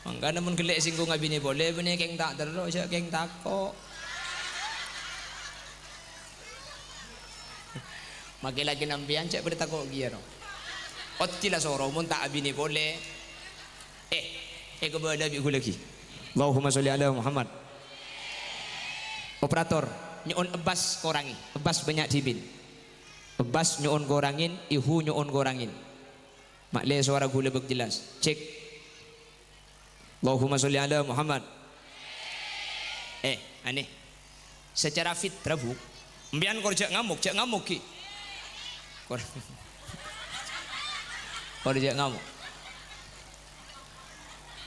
Mangga namun gelek singgung ngabini boleh benih keng tak terus ya keng tako. Maki lagi nampian cek berita kok giaro. Otila soro mun tak abini boleh. Kebala bi lagi. Allahumma sholli ala Muhammad. Operator nyon ebas korangi. Ebas banyak dibin. Ebas nyon korangin, ihu nyon korangin. Makle suara gula jelas. Cek. Allahumma sholli ala Muhammad. Aneh. Secara fitrah bu, mbian kor cek ngamuk ki. Kor cek ngamuk.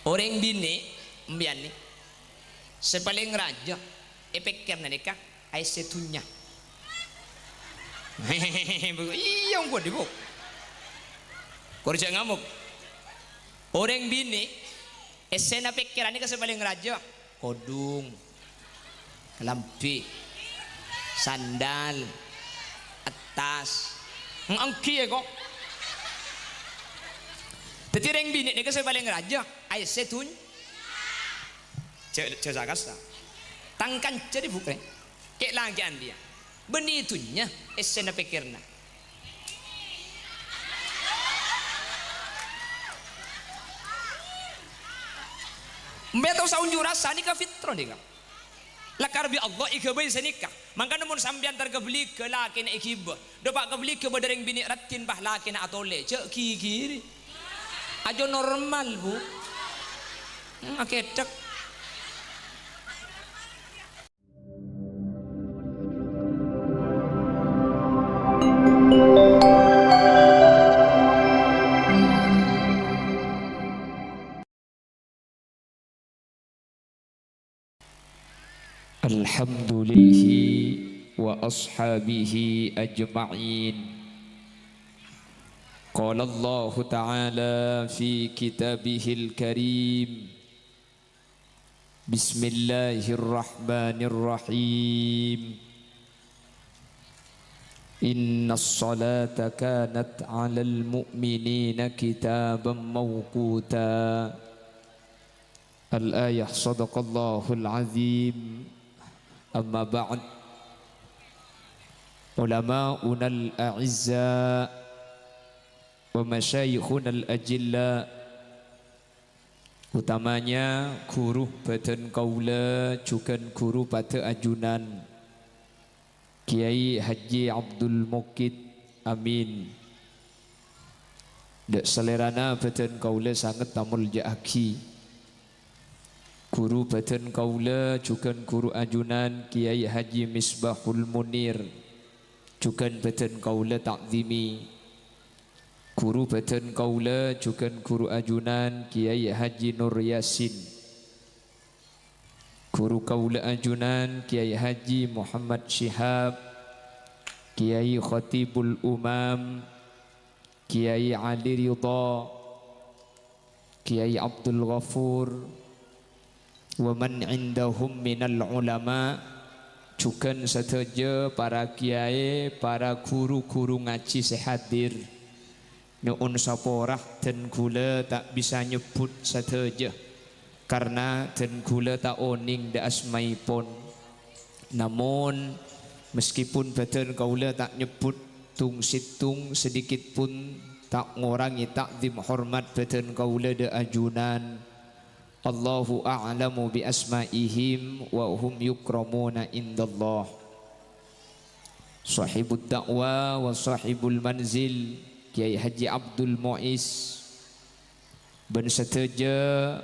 Orang bini mbian nih. Sepaling raja, epekir nikah, ai setunya. Iya gua dibuk. Kor cek ngamuk. Orang bini esena pikirannya ke sepaling raja kodung lampi sandal atas ngangki ya kok tetireng bini ini ke sepaling raja ay setun cek sakasa tangkan jadi bukan kek lagi dia benitunya esena pikirna Mbetau saunju rasa nikah fitro nikah. Lakar bi Allah ikabay sa nikah. Mangka namun sambian targabli ke laki na ikiba. Dopak kabli ke badareng bini ratin bah laki na atole. Cek kikiri. Ajo normal bu. Aketek. Alhamdulillah wa ashabihi ajma'in. Qala Allah Ta'ala fi kitabihil karim. Bismillahirrahmanirrahim. Inna as-salata kanat 'alal mu'minina kitaban mawquta. Al-ayah sadaqallahul azim. Amma ba'd, ulama'una al-a'izza wa masyayikhuna al-ajilla, utamanya guru badan kaula jugan guru pada ajunan Kiai Haji Abdul Mukid amin. Dek selerana badan kaula sangat tamul ja'aki. Guru badan kaula juga guru ajunan Kiai Haji Misbahul Munir juga badan kaula takzimi. Guru badan kaula juga guru ajunan Kiai Haji Nur Yasin. Guru kaula ajunan Kiai Haji Muhammad Syihab, Kiai Khatibul Umam, Kiai Ali Ridha, Kiai Abdul Ghafur, wa man indahum minal ulama, juga saja para kiai, para guru-guru ngaji sehadir. Nyuun saporah dan gula tak bisa nyebut saja karena dan gula tak oning da asmai pun. Namun meskipun badan kaula tak nyebut tung situng sedikit pun tak ngurangi takzim hormat badan kaula da ajunan. Allahu a'lamu bi asma'ihim wa hum yukramuna indallah. Sahibud da'wa wa sahibul manzil Kiai Haji Abdul Muiz ben seteja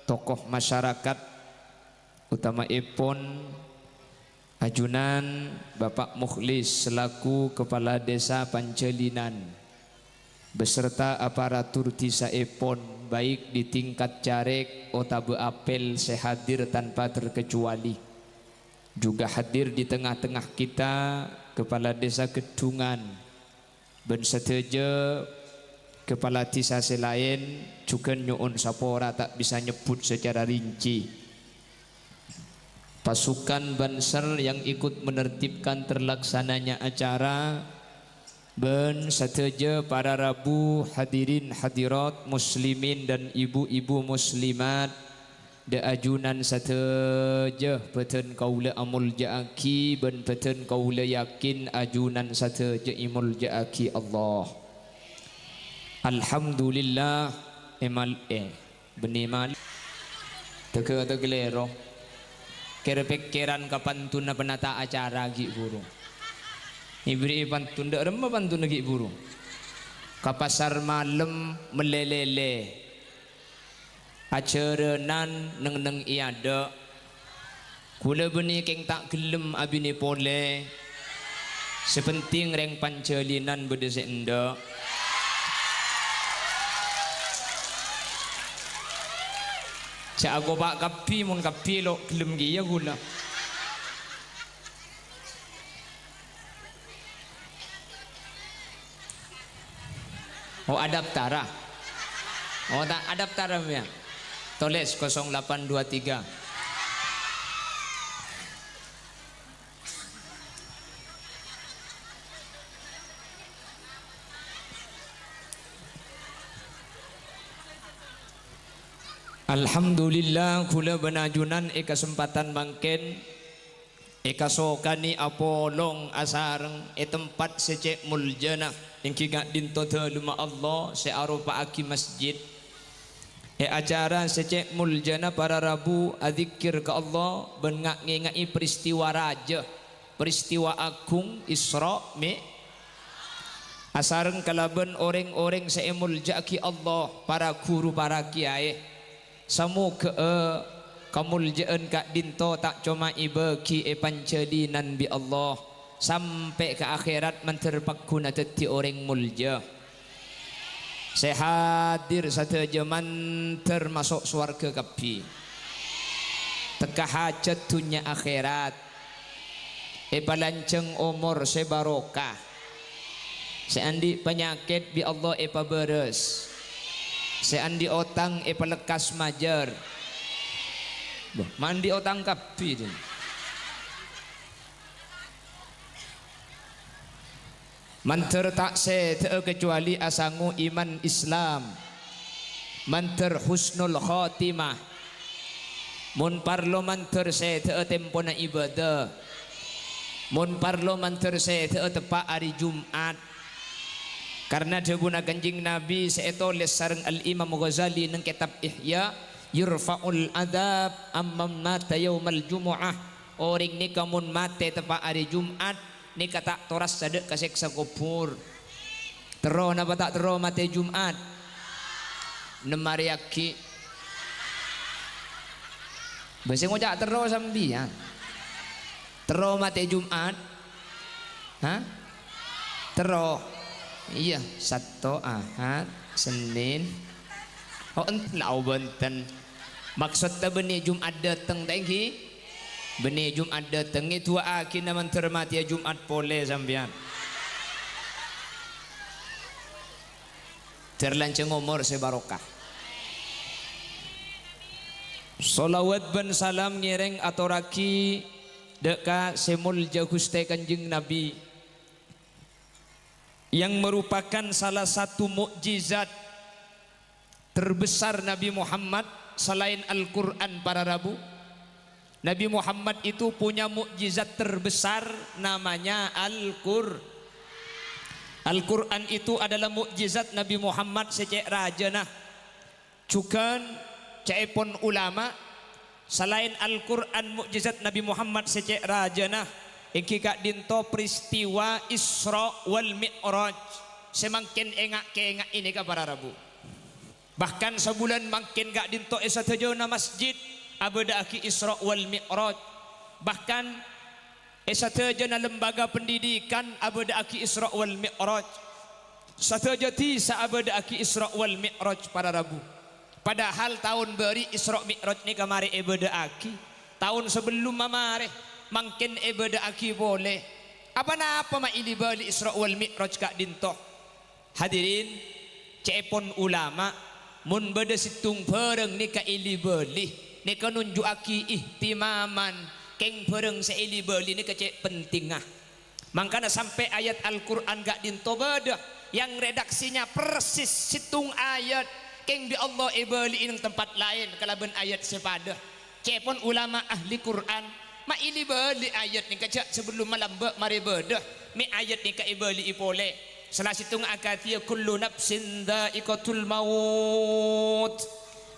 tokoh masyarakat utama ipun ajunan Bapak Mukhlis selaku Kepala Desa Pancelinan beserta aparatur desa ipun baik di tingkat caleg atau apel sehadir tanpa terkecuali. Juga hadir di tengah-tengah kita Kepala Desa Kedungan ben seteja kepala desa selain juga nyuun sapora tak bisa nyebut secara rinci. Pasukan Banser yang ikut menertibkan terlaksananya acara Ben sateja para rabu hadirin hadirat muslimin dan ibu-ibu muslimat da ajunan sateja peten kaula amul jaaki ben peten kaula yakin ajunan sateja imul jaaki Allah. Alhamdulillah emal benimal teke tegelero kira pikiran kapan tuna penata acara gi guru ibri pantun dak remah pantun lagi buru ka pasar malam melelele acaranan neng iada kula beni keng tak gelem abine pole sepenting reng pancelinan bedese enda cak aku pak kapi mun kapi lo gelem gi ya gula. Oh adaptara. Oh tak adaptara ya. Tulis 0823. Alhamdulillah kula benajunan kesempatan mangken sokani apolong asareng tempat secek muljana ingki gak dinto luma Allah searupa aki masjid acara secek muljana para rabu adzikir ke Allah ben ngai peristiwa raja peristiwa agung Isra mi asareng kalaben orang-orang seemulja ki Allah para guru para kiai samuga kemuljaan kak dinto tak cuma ibaki pancedinan bi Allah sampai ke akhirat menterpakuna teti orang mulja saya hadir satu zaman termasuk swarga kapi teka hajat dunia akhirat palanceng umur sebarokah seandi penyakit bi Allah beres seandi otang pelekas majar mandi otang kapi din. Manter tak se kecuali asangu iman Islam manter husnul khotimah mun parlo manter se tempona ibadah mun parlo manter se tepa hari Jumat karena debuna ganjing Nabi seetoles sareng al-Imam Ghazali nang kitab Ihya yurfa'ul adab amman mata yaumal jumu'ah orang ni kamun mate tepa hari Jumat ni kata toras sadek kaseksa kubur tero napa tak tero mate Jumat nemariaki bese ngojak tero sambian tero mate Jumat ha tero iya Sabtu Ahad Senin oh entlau benten maksudnya benih Jumat datang tengki benih Jumat datang itu akin naman termati Jumat pole sambian terlanceng umur sebarokah solawat ben salam ngireng atau raki deka semulja Gusti Kanjeng Nabi yang merupakan salah satu mukjizat terbesar Nabi Muhammad selain Al-Quran para rabu. Nabi Muhammad itu punya mukjizat terbesar namanya Al-Quran. Al-Quran itu adalah mukjizat Nabi Muhammad secek raja nah cukan cepon ulama selain Al-Quran mukjizat Nabi Muhammad secek raja nah iki kak dinto peristiwa Isra wal Mi'raj semakin engak ini ka para rabu. Bahkan sebulan makin gak dinto esatejona masjid abada aki Isra wal Mi'raj. Bahkan esatejona lembaga pendidikan abada aki Isra wal Mi'raj. Satejati sa abada aki Isra wal Mi'raj para rabu. Padahal tahun beri Isra Mi'raj ni kamari abada aki. Tahun sebelum mamare makin abada aki boleh. Apa ma ili bali Isra wal Mi'raj kak dinto. Hadirin cepon ulama mun beda situng pereng ni ka ili beli ni ka nunjuk aki ihtimaman keng pereng sa ili beli ni ka cek penting ah Makanya sampai ayat Al-Quran gak dintobadah yang redaksinya persis situng ayat keng di Allah ibali in tempat lain kalaban ayat sepadah cepon ulama ahli Quran ma ili bali ayat ni kacak sebelum malam mari bedah mi ayat ni ka ibali ipole salah situng akatia kullu nafsin dha'iqatul maut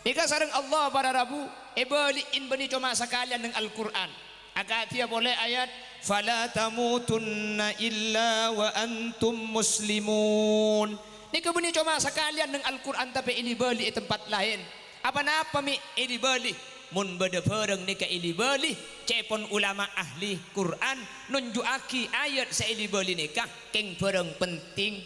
nika sareng Allah para rabu ibali in bani cuma sekalian dengan Al-Quran akatia boleh ayat fala tamutunna illa wa antum muslimun. Ni kebuni cuma sekalian dengan Al-Quran tapi ini beli di tempat lain. Apa-apa mi ini beli. Mun beda pereng ni ka ini beli. Cepon ulama ahli Quran nunjuaki ayat sa ini beli ni ka keng pereng penting.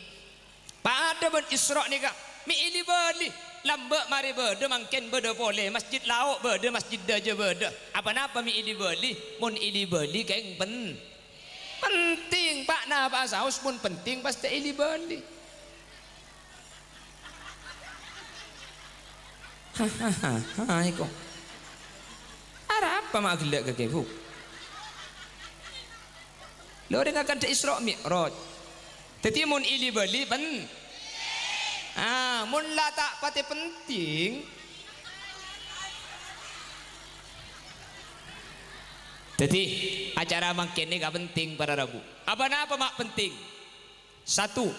Pada ben Isra ni ka mi ini beli. Lambak mari beda mungkin beda boleh masjid lauk beda masjid daja beda apa-apa mi ini beli mun ini beli keng penting pak na pak saus pun penting pasti ini beli hahaha iko apa mak gelak ke kebu lo dengan kan Isra Mi'raj jadi mun ini beli mun la tak pati penting jadi acara makin ini gak penting para rabu apa mak penting satu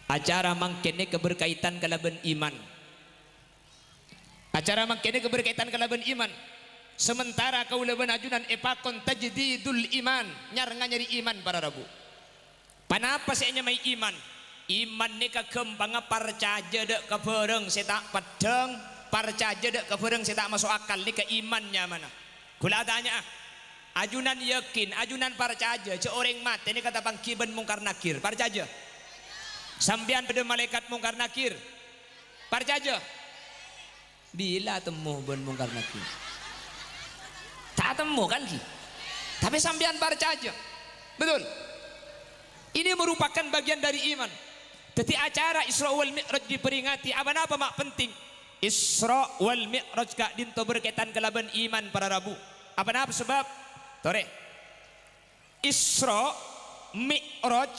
acara makin ini keberkaitan kalaban iman acara makin ini keberkaitan kalaban iman sementara kau leban ajunan epakon tajdidul iman nyari iman para rabu panapa saya may iman iman ni kekembang parcaja dek kepereng saya tak pedeng parcaja dek kepereng saya tak masuk akal ni ke imannya mana kula tanya ajunan yakin ajunan parcaja seorang mati ni kata bang kiben mungkar nakir parcaja sambian pada malaikat mungkar nakir parcaja bila temu ben mungkar nakir tak temu kan ki tapi sambian parcaja betul ini merupakan bagian dari iman. Jadi acara Isra wal Mi'raj diperingati apa mak penting Isra wal Mi'raj kak dinto berkaitan kelaban iman para rabu apa sebab tore Isra Mi'raj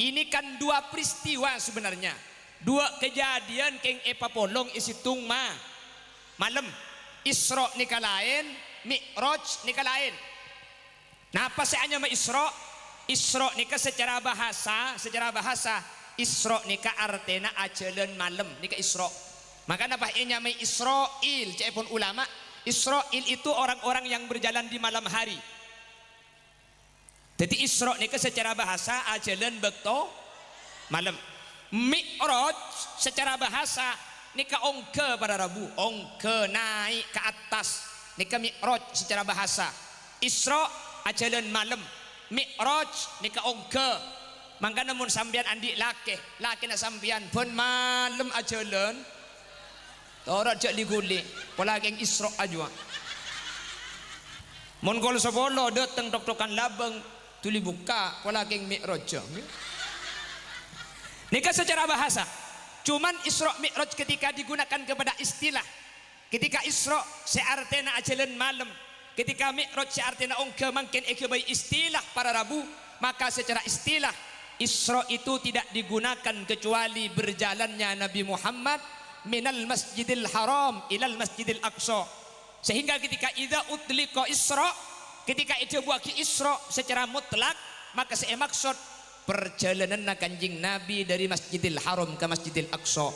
ini kan dua peristiwa sebenarnya dua kejadian keng polong isi tung malam Isra nikah lain Mi'raj nikah lain nah apa saya hanya Isra nikah secara bahasa Isra nikah artena ajalan malam nikah Isra maka apa ini namanya Israil cepon ulama Israil itu orang-orang yang berjalan di malam hari jadi Isra nikah secara bahasa ajalan bekto malam Mi'raj secara bahasa nikah ongke pada rabu ongke naik ke atas nikah Mi'raj secara bahasa Isra ajalan malam Mi'raj nikah ongke maka namun sambian andi laki nak sambian pun malam ajalan orang jak diguli pola geng Isra aja mun kol sebolo datang tok-tokan labeng tuli buka pola geng Mi'raj nikah secara bahasa cuman Isra Mi'raj ketika digunakan kepada istilah ketika Isra seartena ajalan malam ketika Mi'raj seartena ongke mungkin ekebai istilah para rabu maka secara istilah Isra itu tidak digunakan kecuali berjalannya Nabi Muhammad minal masjidil haram ilal masjidil aqsa sehingga ketika idza utliqa Isra ketika itu buat Isra secara mutlak maka saya maksud perjalanan kanjing Nabi dari masjidil haram ke masjidil aqsa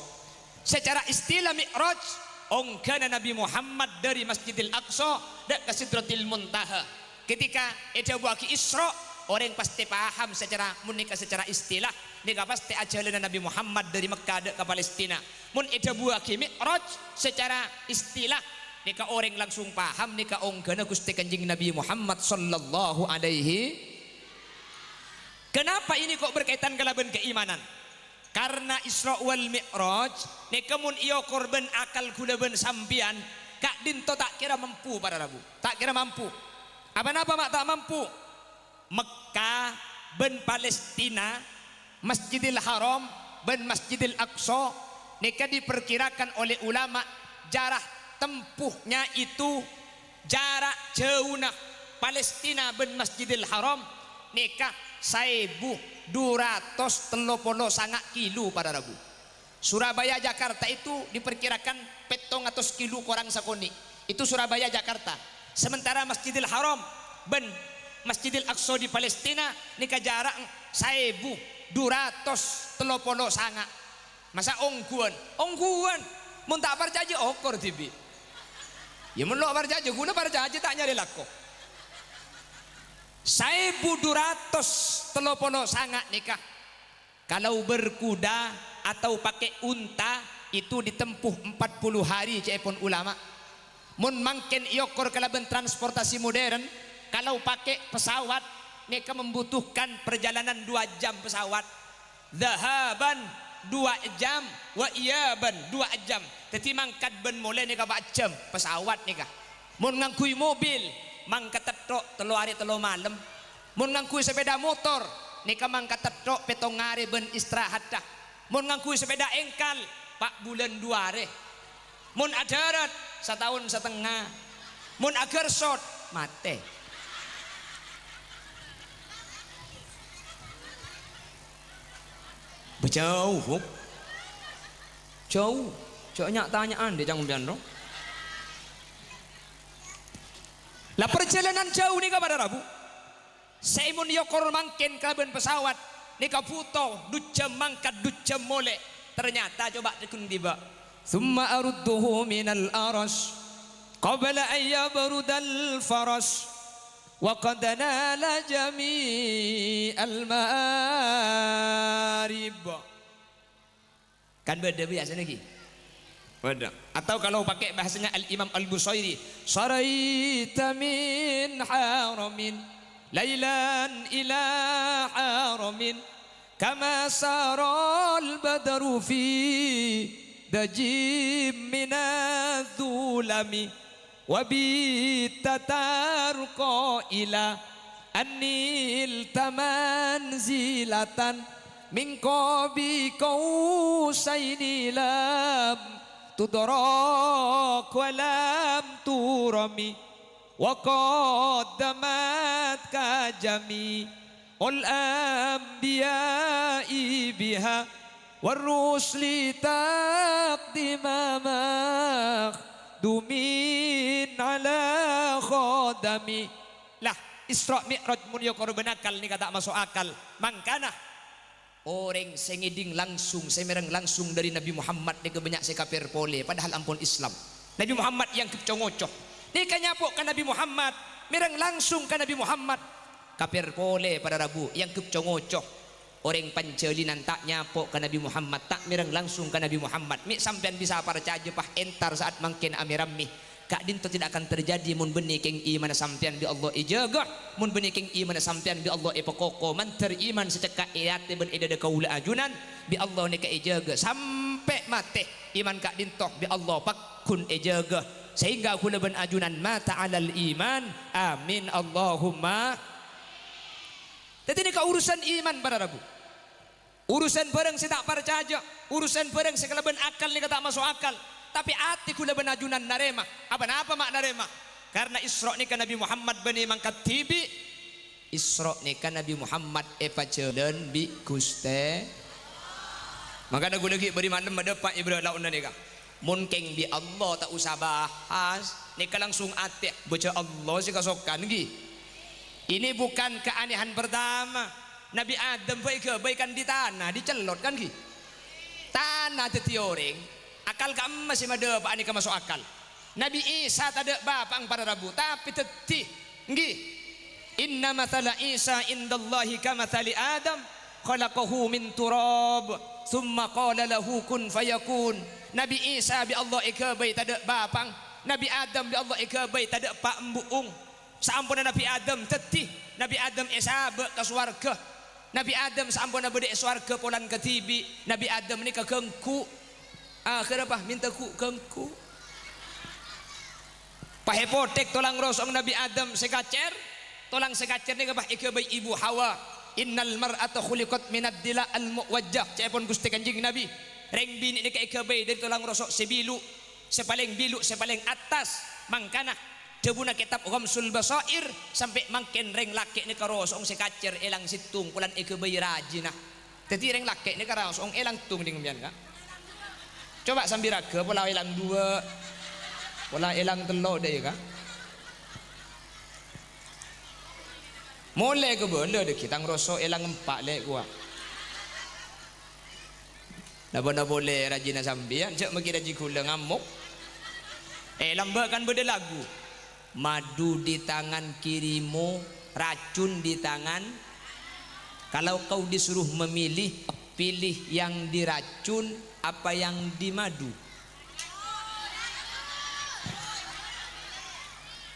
secara istilah Mi'raj ongkana Nabi Muhammad dari masjidil aqsa dan ke sidratil muntaha ketika itu buat Isra orang pasti paham secara munika secara istilah nika pasti ajalan Nabi Muhammad dari Mekah ke Palestina mun itu buah Mi'raj secara istilah nika orang langsung paham nika onggana Gusti Kanjeng Nabi Muhammad sallallahu alaihi kenapa ini kok berkaitan kalaban keimanan karena Isra wal Mi'raj nika mun iyo korban akal kulaban sampian kak dinto tak kira mampu para rabu tak kira mampu apa mak tak mampu Mekah ben Palestina Masjidil Haram ben Masjidil Aqsa nika diperkirakan oleh ulama jarak tempuhnya itu jarak jauh nah Palestina ben Masjidil Haram nikah 1230 sangat kilo pada Rabu. Surabaya Jakarta itu diperkirakan 700 kilo korang sakoni. Itu Surabaya Jakarta. Sementara Masjidil Haram ben Masjidil Aqsa di Palestina nikah jarak 1230 sangat. Masa ongguan mun tak percaya okor tibi. Ya mun lo percaya guna percaya tak nyari lako. 1230 sangat nikah. Kalau berkuda atau pakai unta itu ditempuh 40 hari cepon ulama. Mun mangken iokor kalaban transportasi modern, kalau pakai pesawat mereka membutuhkan perjalanan 2 jam pesawat. Zahaban 2 jam wa iyaban 2 jam. Teti mangkat ben mulai nika 4 jam pesawat nika. Mun ngangkui mobil mangkat tetok 3 hari 3 malam. Mun ngangkui sepeda motor nika mangkat tetok 7 hari ben istirahat dah. Mun ngangkui sepeda engkal 4 bulan 2 hari. Mun adarat 1 tahun setengah. Mun agar short mate. Jauh. Nyak tanyaan dia jangan biar dong. Lah perjalanan jauh ni pada Rabu. Seimun yokor mangkin kaben pesawat ni kaputo 2 jam mangkat 2 jam molek. Ternyata coba tekun tiba. Thumma arudduhu minal aras qabla an yabrudal faras wa qad nala jami'al ma'arib. Kan beda biasa lagi. Beda. Atau kalau pakai bahasanya Al-Imam Al-Busairi, saraita min haramin lailan ila haramin kama saral badru fi dajim minadh-dhulami wa bitatarqa ila anil tamanzilatan min qabi qausaini lam tudrak wa lam turami wa qaddamat ka jami ul anbiya'i biha warrusli taqdima makhdumin ala khadami. Lah Isra Mi'raj mun yo korban akal ni kata masuk akal. Mangkana orang sengiding langsung semereng langsung dari Nabi Muhammad ni kebanyak sekapir pole padahal ampun Islam. Nabi Muhammad yang kecongocoh. Ni kanyapok kan Nabi Muhammad, mereng langsung kan Nabi Muhammad. Kapir pole pada Rabu yang kecongocoh. Orang pancelinan tak nyapok kan Nabi Muhammad, tak mereng langsung kan Nabi Muhammad. Mi sampean bisa percaya pah entar saat mangkin amirammi. Kak dinto tidak akan terjadi mun benih keng iman sampean bi Allah ijaga, mun benih keng iman sampean bi Allah epokoko man teriman secekak iate ben eda de kaula ajunan bi Allah ni ka ijaga sampai mate iman kak dinto bi Allah pakun ijaga sehingga kula ben ajunan mata alal iman amin Allahumma. Jadi ini ka urusan iman pada Rabu. Urusan barang saya tak percaya, urusan barang saya kalaban akal ni kata masuk akal. Tapi hati kula benajunan narema. Apa mak narema? Karena Isra ni kan Nabi Muhammad bani mangkat tibi. Isra ni kan Nabi Muhammad epacelan bi Guste. Maka ada gula lagi beri malam ada Pak Ibrahim launa ni kah. Mun keng bi Allah tak usah bahas. Ni kan langsung ati baca Allah sih kasokan gi. Ini bukan keanehan pertama. Nabi Adam kebaikan di tanah dicelot kan gi. Tanah teti orang. Akal kamu masih ada apa anika masuk akal. Nabi Isa tak ada bapang pada Rabu tapi teti nggih. Inna mathala Isa indallahi kamathali Adam khalaqahu min turab thumma qala lahu kun fayakun. Nabi Isa bi Allah ikabai tak ada bapang. Nabi Adam bi Allah ikabai tak ada pak embuung. Sampun Nabi Adam teti Nabi Adam Isa ke swarga. Nabi Adam sampun bede swarga polan ketibi. Nabi Adam ni kekengku. Akhir apa minta ku kengku pahepotek tolang rosong Nabi Adam sekacer tolang sekacer ni kapah ikabai ibu Hawa innal mar'ata khuliqat minad dila al muwajjah cepon Gusti Kanjeng Nabi reng bini ni ikabai dari tolang rosok sebilu sepaling bilu sepaling atas mangkana debuna kitab Ghamsul Basair sampai mangken reng laki ni karosong sekacer elang situng kulan eke bayi rajina teti reng laki ni karosong elang tung ding bian ka coba sambiraga pola elang dua pola elang telo deh ka mulai ke benda deh kita ngerosok elang empat lek gua napa boleh rajina sambian cak maki raji kula ngamuk lamba kan beda lagu madu di tangan kirimu racun di tangan kalau kau disuruh memilih pilih yang diracun apa yang di madu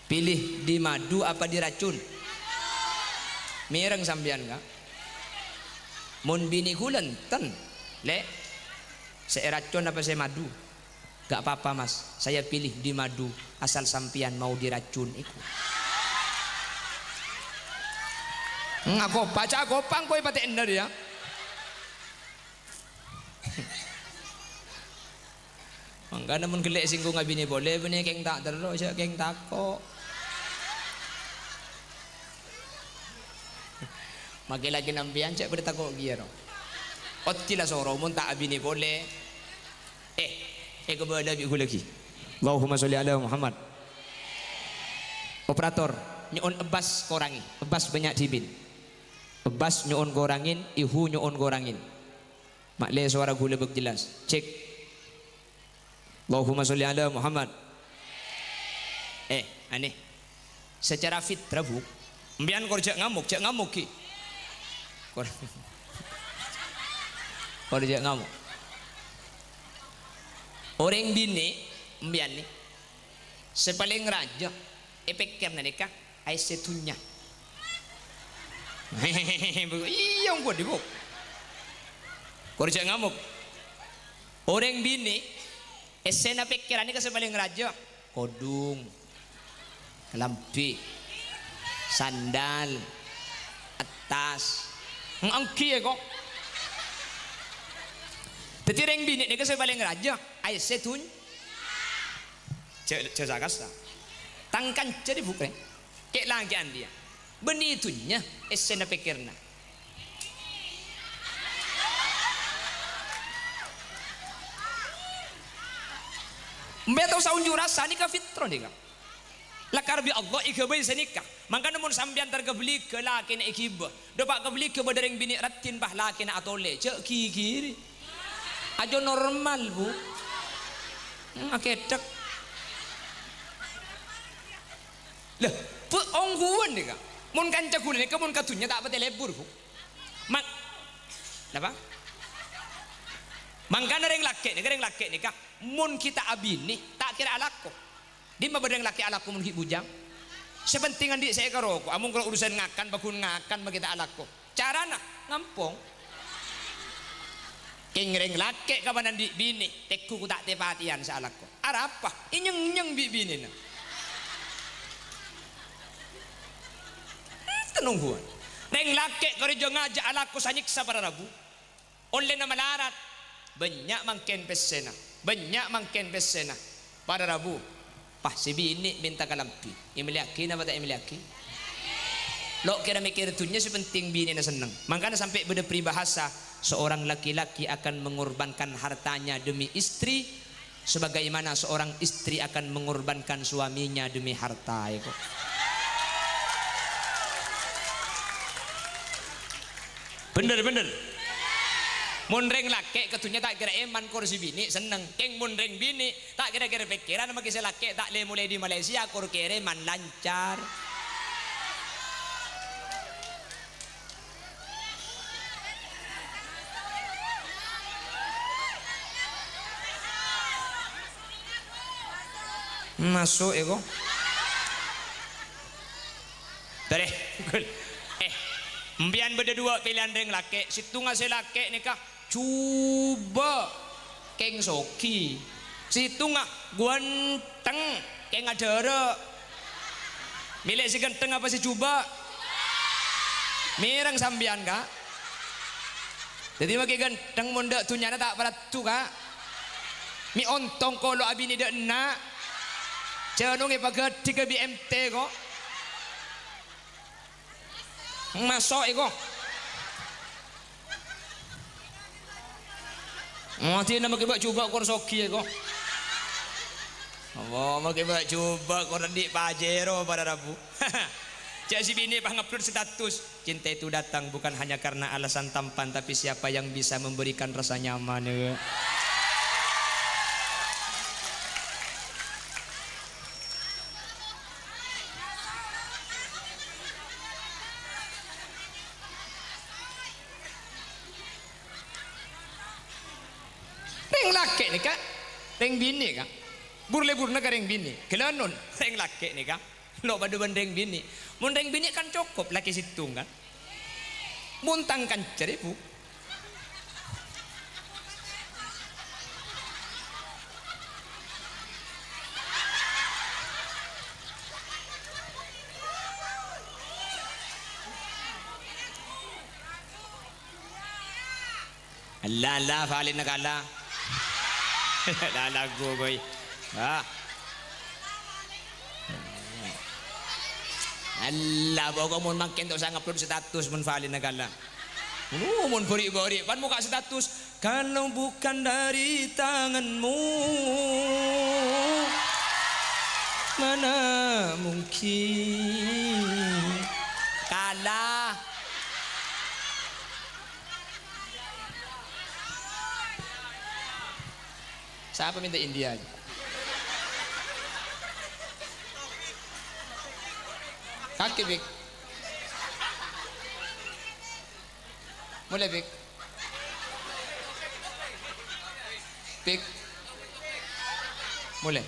pilih di madu apa diracun mireng sambian ka mun bini kulen ten lek saya racun apa saya madu gak apa-apa mas saya pilih di madu asal sampian mau diracun iku ngaku baca kopang kowe pati ender ya mangga namun gelek singgung abine boleh bene keng tak terus ya keng takok magi lagi nampian cek pada takok giero otila soro mun tak abine boleh kepada biku lagi Allahumma sholli ala Muhammad operator nyon ebas korangi ebas banyak dibin ebas nyon korangin ihu nyon korangin makle suara gula lebih jelas cek Allahumma sholli ala Muhammad aneh secara fitrah bu mbian kor cek ngamuk ki kor cek ngamuk orang bini mbian ni sepaling raja epekir naneka ai setunya iya gua dibuk korja ngamuk orang bini esena pikiran ni sepaling raja kodung lampi sandal atas angki kok tetireng bini ni sepaling raja ai setun cezakas tangkan jadi bukre kek lagi dia benitunya esena pikirna mbetau saunju rasa nikah fitro nikah lakar bi Allah ikabay senikah mangka namun sambian tergebeli ke laki na ikibah dopak kebeli ke badereng bini ratin bah laki na atole cek kiri ajo normal bu aketek lah ongguan nih kak mun kanca kulit nih mun katunya tak apa telebur bu mak apa mangkana reng laki nih kak mun kita abini tak kira alako di mah badeng laki alako mun bujang sepentingan di saya karoko amun kalau urusan ngakan bakun ngakan bagi kita alako carana ngampong kengreng laki kabanan di bini teku ku tak tepatian salako arapa inyeng bini na tenungguan neng laki kari jo ngajak alako sanyiksa para rabu oleh na malarat banyak mangken pesena para rabu pah si bini minta kalampi imiliaki na bata imiliaki lo kira mikir tunya sepenting bini na seneng makanya sampai beda peribahasa seorang laki-laki akan mengorbankan hartanya demi istri sebagaimana seorang istri akan mengorbankan suaminya demi harta ya kok. Bener munreng laki ketunya tak kira eman kursi bini seneng keng munreng bini tak kira-kira pikiran bagi laki tak le mulai di Malaysia kur kira man lancar masuk ego dari mbian beda dua pilihan reng laki situ ngasih laki nikah coba keng soki situ nggak guanteng keng adara milik si ganteng apa si coba mireng sambian kak jadi maki ganteng munda tunyana tak pada tu kak mi ontong kolo abini dek nak Jangan pakai 3 BMT kok. Masuk kok. Mati nama kita coba kor soki kok. Oh, mau kita coba kor di Pajero pada Rabu. Cak si bini pangupload status. Cinta itu datang bukan hanya karena alasan tampan, tapi siapa yang bisa memberikan rasa nyaman. Reng laki nih kak, reng bini kak, burle-burna ka reng bini, kelanon reng laki nih kak, lo badu reng bini, mun reng bini kan cukup laki situ kan, muntang kan ceribu. Allah falin nakala. Lagu boy. Allah bawa mun makin tu sang upload status mun valin nagala. Mun bori-bori pan muka status kalau bukan dari tanganmu mana mungkin kalah. Siapa minta India? Kaki Bik. Mulai Bik. Bik. Mulai.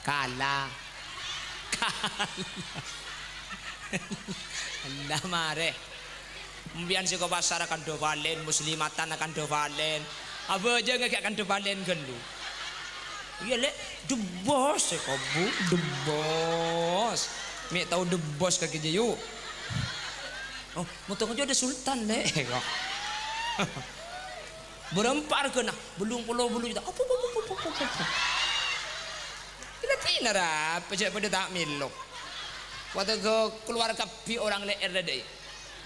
Kalah. Allah mare. Mbian si ko pasar akan do valen, muslimatan akan do valen. Apa aja ngek akan do valen gelu. Iya lek the boss ko bu, the boss. Mi tahu the boss kaki jayu. Oh, mutong aja ada sultan lek. Berempar kena, belum pulau bulu kita. Apa. Kita nara, pejak pada tak milok. Waktu keluar kapi orang leer deh.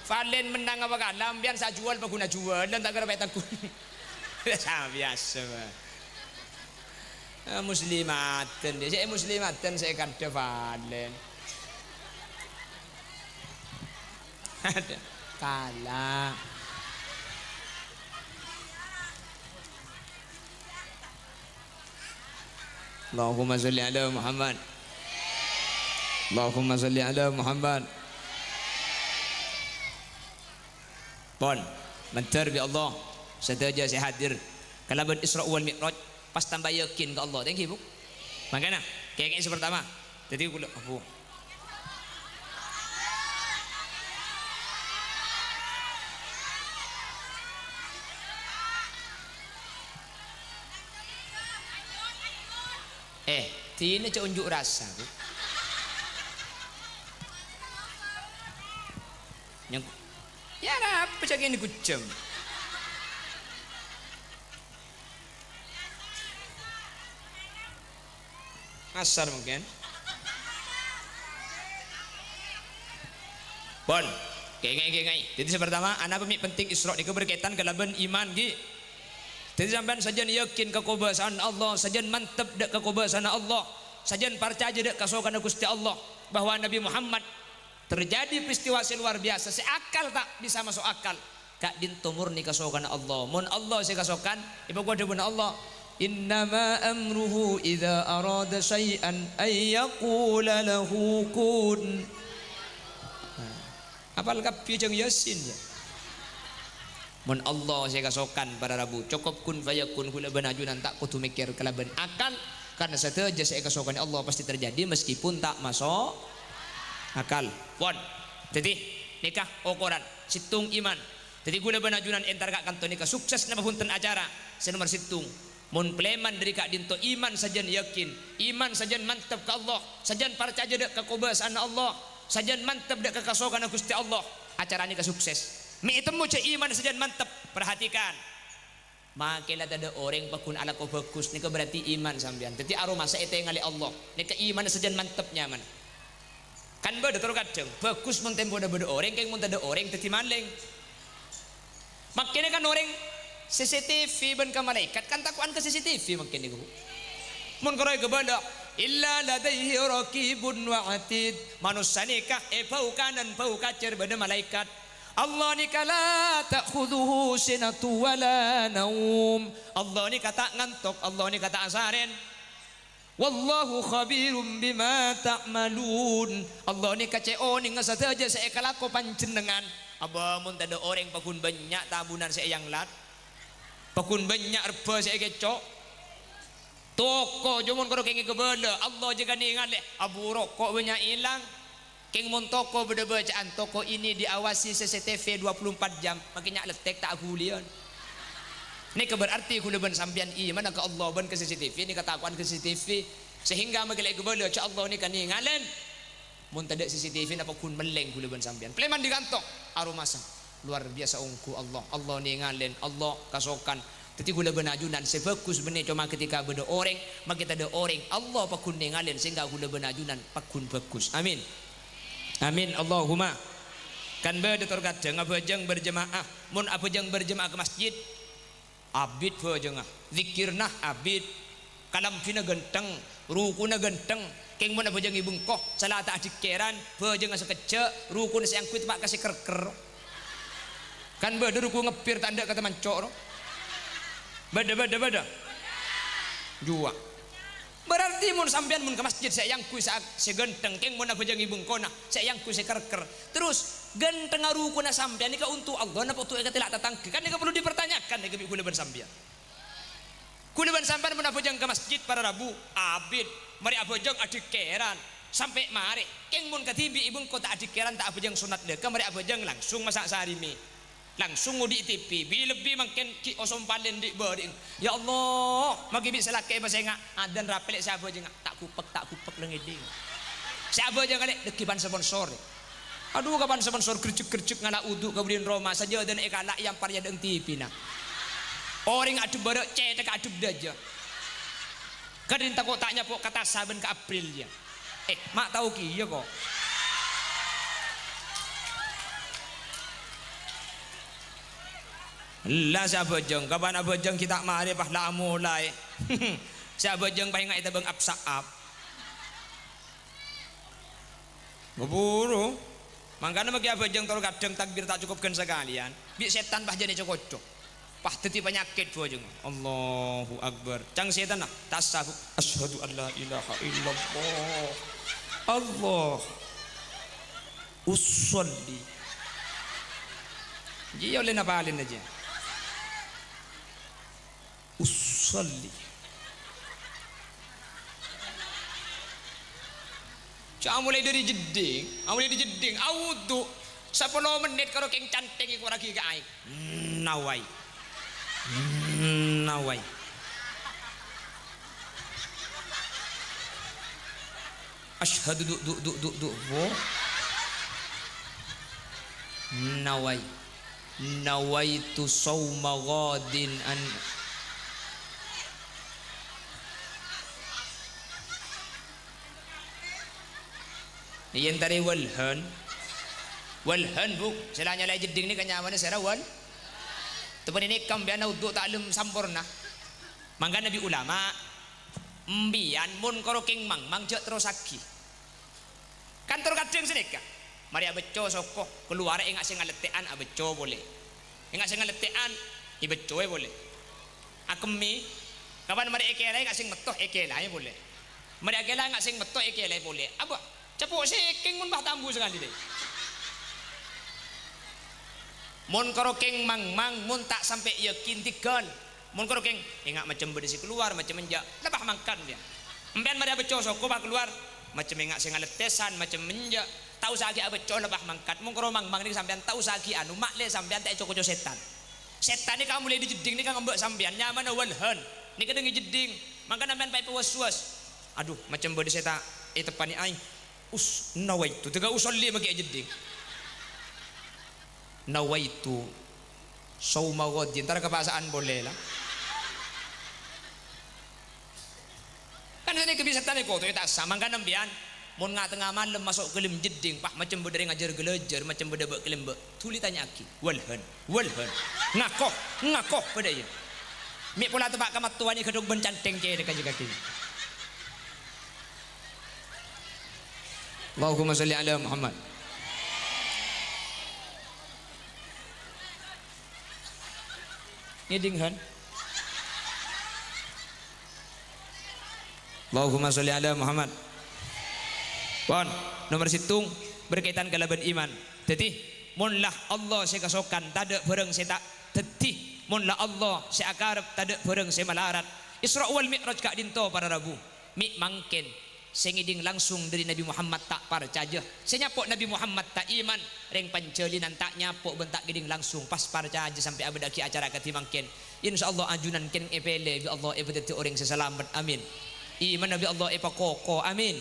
Valen menang apa kalah, biar saya jual pengguna jual dan tak kena takut. Biasa. Muslimatan dia, saya muslimatan saya kata Valen. Ada kalah. Allahumma salli ala Muhammad. Allahumma salli ala Muhammad. Pon, mentar bi Allah. Sadaja saya hadir. Kalaban Isra wal Mi'raj, pas tambah yakin ke Allah. Thank you, Bu. Makanya, kayak yang pertama. Jadi aku Bu. Tina cak unjuk rasa Bu. Yang ya apa cak ini kucem. Asar mungkin. Bon, kengai. Jadi pertama, anak pemik penting Isra ni berkaitan kelaban iman gi. Jadi sampean saja yakin kekuasaan Allah, saja mantap dak kekuasaan Allah, saja percaya dak kasokan Gusti Allah bahwa Nabi Muhammad terjadi peristiwa luar biasa, seakal tak bisa masuk akal. Kak dinto murni kasokan Allah. Mun Allah saya kasokan, ibu gua depan Allah. Innama amruhu idza arada syai'an ay yaqula lahu kun. Apal kapi jeung Yasin ya. Mun Allah saya kasokan pada Rabu cukup kun fayakun kula benajunan tak kudu mikir kelaban akal karena sateja saya kasokan Allah pasti terjadi meskipun tak masuk akal. Pon. Jadi nikah ukuran situng iman. Jadi gula benajunan entar kak kantor nikah sukses nama punten acara. Saya nomor situng mun pleman dari kak dinto iman sajan yakin, iman sajan mantap ke Allah, sajan percaya dek ke kebesaran Allah, sajan mantap dek ke kasokan Gusti Allah, acaranya ke sukses. Mi temu cek iman sajan mantap. Perhatikan, makilah ada orang pakun ala ko bagus nika berarti iman sampean. Jadi aroma saya ngali Allah. Nika iman sajan mantap nyaman. Kan beda terus kadang bagus mun tempo ada orang, keng mun ada orang teti maling. Makanya kan orang CCTV ben ka malaikat kan takuan ke CCTV makanya niku. Mun karoy kebala illa ladaihi raqibun wa atid. Manusia nikah bau kanan bau kacer beda malaikat. Allah ni kala ta'khudhuhu sinatu wala naum. Allah ni kata ngantuk, Allah ni kata asaren. Wallahu khabirum bima ta'malun. Allah ni kaceo ni ngasataja sa ekalako panjenengan. Aba mun tada orang pakun banyak tabunan sa yang lat. Pakun banyak reba sa kecok. Toko jomon karo kengi kebala. Allah jaga ni ngale abu rokok banyak hilang. Keng mon toko beda bacaan toko ini diawasi CCTV 24 jam makanya letek tak gulian. Ini berarti kuleban sampean iman ke Allah ban ke CCTV ini katakuan ke CCTV sehingga magelek kebala cha Allah ni kan ngalen. Mun tada CCTV napa kun meleng kuleban sampean. Pleman di kantong aromasa luar biasa ungku Allah. Allah ni ngalen, Allah kasokan. Teti gula benajunan sebagus benih cuma ketika beda orang makita ada orang Allah pakun ni ngalen sehingga gula benajunan pakun bagus. Amin. Amin Allahumma. Kan beda terkadang abajang berjemaah, mun abajang berjemaah ke masjid, abid bajang, zikirnah abid, kalam fina genteng, rukuna genteng, keng mun abajang ibungkoh, salat adik keran, bajang sekecek, rukun sayang kuit pak kasih kerker. Kan beda ruku ngepir tanda kata mancok, beda, jua. Berarti mun sampean mun ke masjid saya yang ku segenteng keng mun abajang ibung kona saya yang ku sekerker terus genteng arukuna sampean nika untuk Allah napa tu telak tatangke kan nika perlu dipertanyakan nika kuleban sampean mun abajang ke masjid para rabu abid mari abajang adik keran sampai mari keng mun katibi ibung kota adik keran tak abajang sunat deka mari abajang langsung masak sarimi langsung ngudi TV lebih makin ki osom palen di bering ya Allah magi bisa laki bahasa ngak adan rapelek siapa aja ngak tak kupek lengiding siapa aja kali dekiban sponsor aduh kapan sponsor kercuk ngala uduk kemudian Roma saja dan ekala yang parya deng TV nah orang adu barek cetek adu daja kadin takut tanya pok kata saben ke April ya mak tahu ki ya kok lah siapa jeng kapan abajeng kita mari pah lah mulai siapa jeng pah ingat kita bang apsaap ngeburu makanya bagi abajeng taruh kadang takbir tak cukupkan sekalian bi setan pah jadi cocok pah teti penyakit bajeng Allahu Akbar cang setan nak tasawuf asyhadu an la ilaha illallah Allah usolli dia oleh napalin aja usolli mulai dari jeding awudu 10 menit kalau keng canteng iku lagi ke aik nawai asyhadu du nawaitu sauma ghadin an yen tari walhan bu selanya lay jeding ni kanya mana sera wal tepan ini kambiana uduk taklum sampurna mangga nabi ulama mbian mun karo king mang jek terus lagi kantor kadang sedeka mari abeco soko keluar engak sing ngaletean abeco boleh engak sing ngaletean ibeco boleh akemi kapan mari ekelai engak sing metoh ekelai boleh mari ekelai engak sing metoh ekelai boleh apa cepuk siking mun bah tambu sekali deh mun karo king mang mun tak sampai yakin tigan mun karo king engak macam berdisi keluar macam menjak lebah mangkan dia empian mari abeco soko bah keluar macam engak sing ngaletesan macam menjak tahu sagi abeco lebah mangkat mun karo mang ni sampean tahu sagi anu makle sampean tak coko setan ni kamu mulai dijeding ni kan ngembek sampean nyaman walhan ni kadang jeding mangka nampan pai was-was aduh macam bade saya tak tepani ai nawaitu tega usolli magi jeding nawaitu sauma ghadin tar kebahasaan boleh lah kan ini kebiasaan ko tu tak sama kan nambian mun tengah malam masuk kelim jeding pak macam bade ngajar gelejar macam bade bak kelim bak tuli tanya aki walhan ngakoh pada ieu mi pula tebak kamat tuan ni kedung bencanteng ke dekat kaki Allahumma shalli ala Muhammad ngidinghan Allahumma sholli ala Muhammad. Pon nomor situng berkaitan kalaban iman. Jadi munlah Allah saya kasokan tada bareng saya tak tetih munlah Allah saya akarep tada bareng saya malarat. Isra wal Mi'raj ka dinto para rabu. Mi mangken saya ngiding langsung dari Nabi Muhammad tak parcaja. Saya nyapok Nabi Muhammad tak iman reng pancelinan tak nyapok bentak giding langsung pas parcaja sampai abadaki acara kati mangken. Insyaallah ajunan ken epele bi Allah ebedeti orang sesalamat amin. Iman Nabi Allah epa koko amin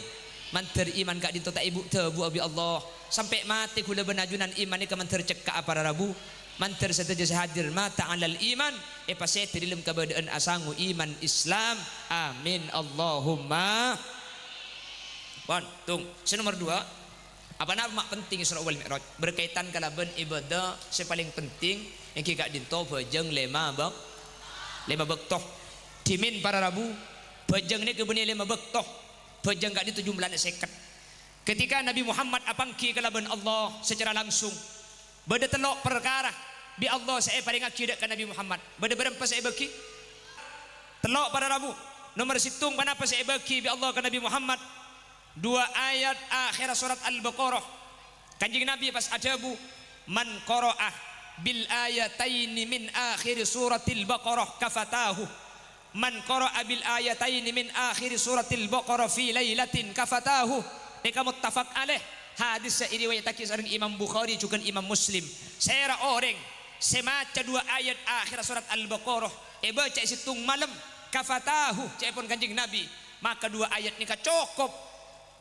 manter iman kak dinto tak ibu tebu abi Allah sampai mati kula benajunan iman ni kemanter cekak para rabu manter seteja hadir mata alal iman epa sete dalam keberadaan asangu iman Islam amin Allahumma pon tung nomor 2 apa nama penting Isra wal Mi'raj berkaitan kalaban ibadah sepaling penting yang kak dinto bejeng lema bektoh dimin para rabu bajang ni kebenar 5 bektoh bajang gak itu jumlahnya seket ketika Nabi Muhammad apangki kalaban Allah secara langsung bada telok perkara bi Allah saya paling akidah ke Nabi Muhammad bada berapa saya baki telok para rabu nomor situng kenapa saya baki bi Allah ke Nabi Muhammad 2 ayat akhir surat Al-Baqarah kanjeng Nabi pas ajabu man qara'ah bil ayataini min akhir suratil Baqarah kafatahu man qara'a bil ayataini min akhir suratil Baqarah fi lailatin kafatahu deka muttafaq alaih hadis riwayatake sareng Imam Bukhari juga Imam Muslim saya orang semaca 2 ayat akhir surat Al-Baqarah baca situng malam kafatahu cepun kanjeng Nabi maka 2 ayat ni cukup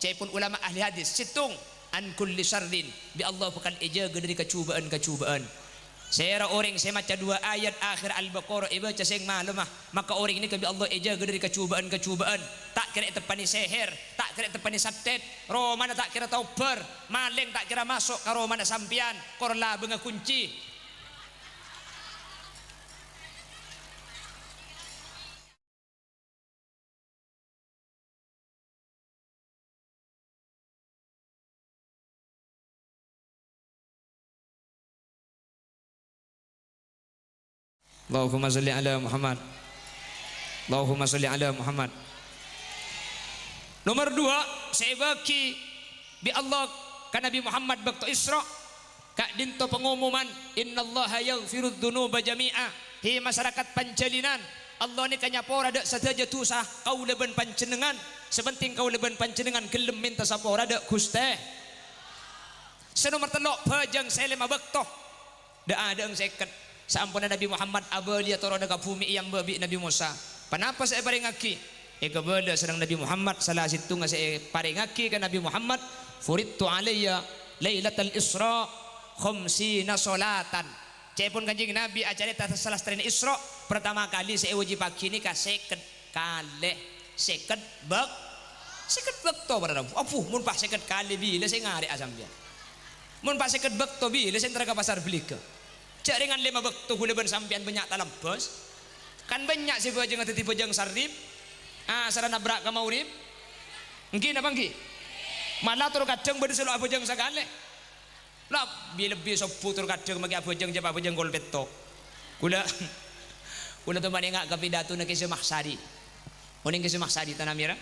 cepun ulama ahli hadis situng an kulli syarrin bi Allah bukan ejaga dari kecubaan saya orang saya maca 2 ayat akhir Al-Baqarah baca sing malam maka orang ini kebi Allah ejaga dari kecubaan tak kira tepani seher tak kira tepani satet romana tak kira tauber maling tak kira masuk ke romana sampian korla benga kunci Allahumma sholli ala Muhammad Allahumma sholli ala Muhammad nomor 2 saya bagi bi Allah ka Nabi Muhammad waktu Isra kak dinto pengumuman innallaha yaghfirudz dzunuba jami'a hi masyarakat Pancalinan Allah ni kanyapora dak saja tusah kau leben pancenengan sebenting kau leben pancenengan gelem minta sapora dak Gusti senomor 3 pejang saya 5 bektoh da ada ang seket sampuna Nabi Muhammad abalia toro dekat bumi yang babi Nabi Musa kenapa saya paring aki kebala sedang Nabi Muhammad salah situ saya paring aki ke Nabi Muhammad furidtu alayya lailatul Isra khamsina salatan cepun kanjeng Nabi acara tas salah stren Isra pertama kali saya uji pagi ni ka seket kali seket bekto pada rabu apuh mun pas seket kali bila saya ngari asam dia mun pas seket bekto bila saya entar ke pasar beli ke cak dengan 5 bekto huleban sampian banyak talam bos kan banyak si bajang atau tipe jang sarip sarana brak ka maurib mungkin apa ngi malah tur kadang bade selo abajang sagale lah bi lebih sopu tur kadang magi abajang jaba abajang golpetto kula tu manenga ka pidato na kisi mahsari oning kisi mahsari tanamira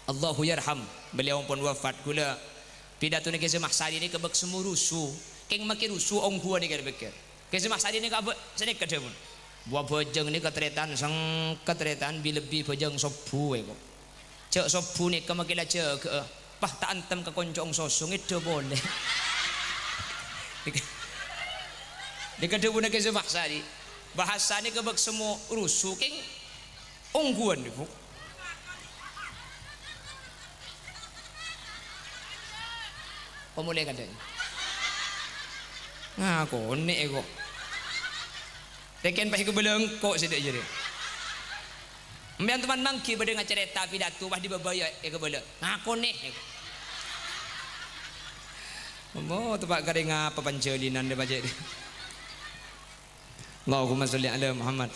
Allahu yarham beliau pun wafat kula pidato na kisi mahsari ni kebek semurusu keng makirusu ong huwa ni kerbeker kasi masadi ni ka sini kademun buah bojeng ni katretan sang katretan bi lebih bojeng sobu ko cek sobu ni ka makila cek pah ta antem ka koncong sosong itu boleh di kademun kasi masadi bahasa ni ka bag semu rusu keng ongguan ibu. Pemulai kadang. Nah, konek kok. Teken pas ke beleng kok sedek jadi. Ambil teman mangki pada cerita pidato pas di babaya ke beleng. Nah, konek. Mau tempat kering apa pancelinan dia baca dia. Allahumma sholli ala Muhammad.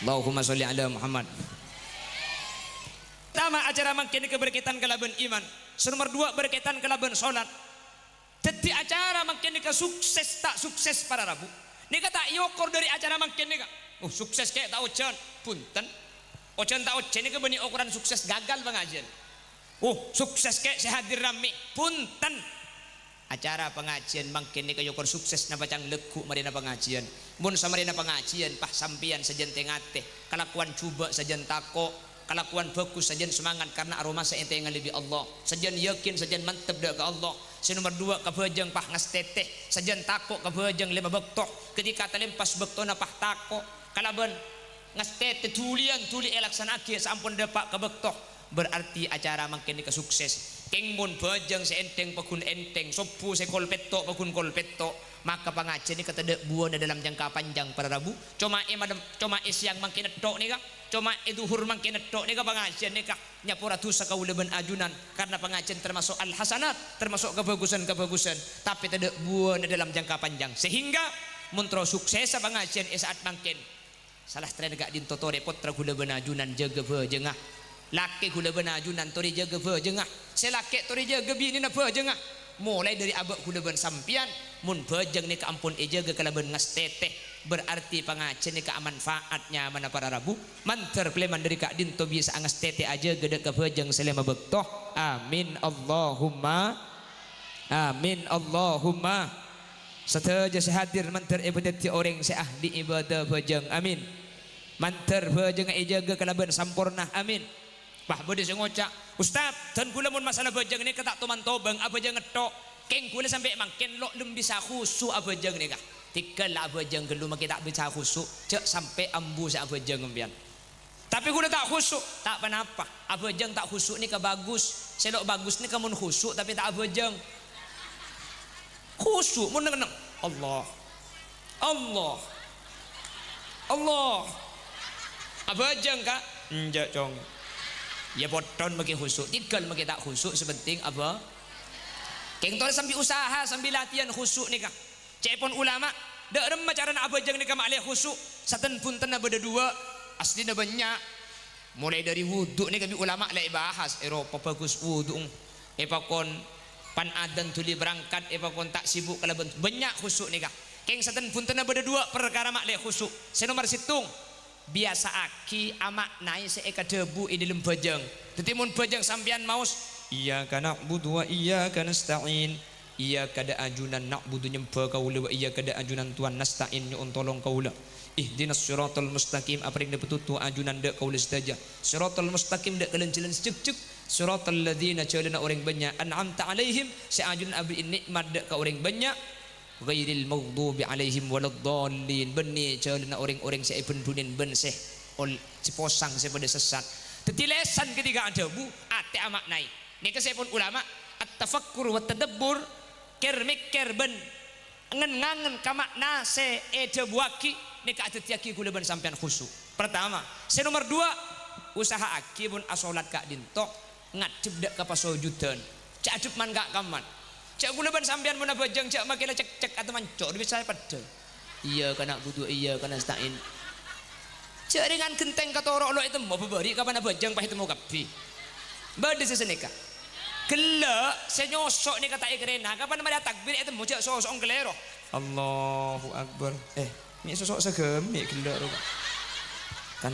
Allahumma sholli ala Muhammad. Pertama acara mangkin keberkaitan kelaban iman. Nomor 2 berkaitan kelaban salat. Jadi acara mangkin ke sukses tak sukses para Rabu. Ni kata yokor dari acara mangkin ni. Oh sukses kayak tak ocan. Punten. Ocan tak ocan ni ke bani ukuran sukses gagal pengajian. Oh sukses kayak sehadir rame. Punten. Acara pengajian mangkin ni ke yokor sukses na bacang lekuk marina pengajian. Mun samarina pengajian pah sampian sajen tengate. Kalakuan cuba sajen tako. Kalakuan fokus sajen semangat karena aroma seente yang lebih Allah. Sajen yakin sajen mantap dak ke Allah. Nomor 2 kabejeng pah ngasteteh sajen tako kabejeng lima bektok ketika telempas bektona pah tako kalaban ngasteteh tulian tuli elaksanake sampun depak kabektok berarti acara mangkene ke sukses. Keng mun bejeng seenteng pakun enteng sopu sekol petok pakun kol petok maka pengajian ini ketedek buana dalam jangka panjang para Rabu. Cuma siang mangkene tok nih kak. Cuma duhur mangkene tok nih kak pengajian nih kak nyapura tusa kaulaban ajunan karena pengajian termasuk al hasanat termasuk kebagusan tapi tidak buana dalam jangka panjang sehingga muntro sukses pengajian saat mangkin salah tren gak dintotore potra kaulaban ajunan jaga bejengah laki kaulaban ajunan tori jaga bejengah selaki tori jaga bini na bejengah mulai dari abak kaulaban sampian mun bejeng ni kaampun jaga kalaban ngasteteh berarti pengajian ni kemanfaatnya mana para Rabu manter pleman dari kak dinto bisa angas tete aja gede ke bejeng selama bektoh amin Allahumma setelah sehadir manter ibadat orang seahli ibadah bejeng amin manter bejeng jaga kalaban sampurna amin bah bode ngocak Ustaz dan kula mun masalah bejeng ni ketak tuman tobeng apa jeng ngetok keng kula sampai mangken lo lem bisa khusu apa jeng ni kah tiga lah bejeng gelu mak tak bisa khusuk cek sampai ambu sa bejeng empian tapi guna tak khusuk tak apa abejeng tak khusuk ni ke bagus selok bagus ni kamun khusuk tapi tak abejeng khusuk mun neng Allah abejeng kak enjak cong ya poton bagi khusuk tiga mak tak khusuk sepenting apa keng tole sambil usaha sambil latihan khusuk ni kak cepon ulama dak remah cara nak abejeng ni kamak leh khusuk saten punten na beda dua asli na banyak mulai dari wuduk ni kami ulama leh bahas Eropa bagus wuduk epakon pan adan tuli berangkat epakon tak sibuk kalau banyak khusuk ni kah keng saten punten na beda dua perkara mak leh khusuk senomor situng biasa aki amak naik seeka debu di dalam bejeng tetimun bejeng sampian maus iya kana budu wa iya kana nasta'in iya kada ajunan nak budu nyempa kaula wa iya kada ajunan tuan nasta'in nyu tolong kaula ihdinas siratal mustaqim apa yang betutu ajunan dak kaula sedaja siratal mustaqim dak kalen-kalen cek siratal ladzina calana orang banyak an'amta alaihim seajun abri nikmat dak ka orang banyak ghairil maghdubi alaihim waladdallin benni calana orang-orang se pendunin ben seh ol ciposang se pada sesat tetilesan ketika ada bu ate amak naik ni kesepun ulama at-tafakkur wa tadabbur ker ben ngangen kamakna se buaki ni ka atetiaki kula ben sampean khusuk pertama nomor 2 usaha aki pun asolat kak dinto ngadep dak ka pasojudan cak adep man gak kaman cak kula ben sampean mun bejeng cak makila cek atau mancok bisa padha iya kana butuh iya kana stain cak dengan genteng katorok lo itu mau bebari kapan bejeng pah itu mau kapi bade seseneka gelak senyosok ni kata ikrena kapan ada takbir itu mujak sosok kelero Allahu Akbar ni sosok segemi gelak kan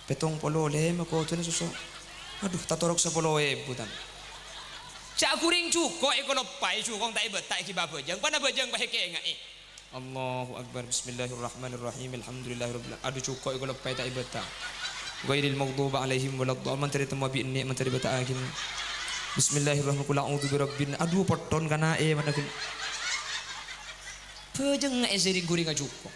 petong polo le mako tu sosok aduh tatorok 10.000 tan cak kuring cuko ekolopai cukong tak ibet tak kibab bejeng pana bejeng pah ke ngai Allahu Akbar bismillahirrahmanirrahim alhamdulillahirabbil aduh cuko ekolopai tak ibet ta ghairil maghdubi alaihim waladdallin menteri temu bi ni menteri bata akhir bismillahirrahmanirrahim a'udzu birabbin aduh poton kana mana kin bejeng sering guring ajuko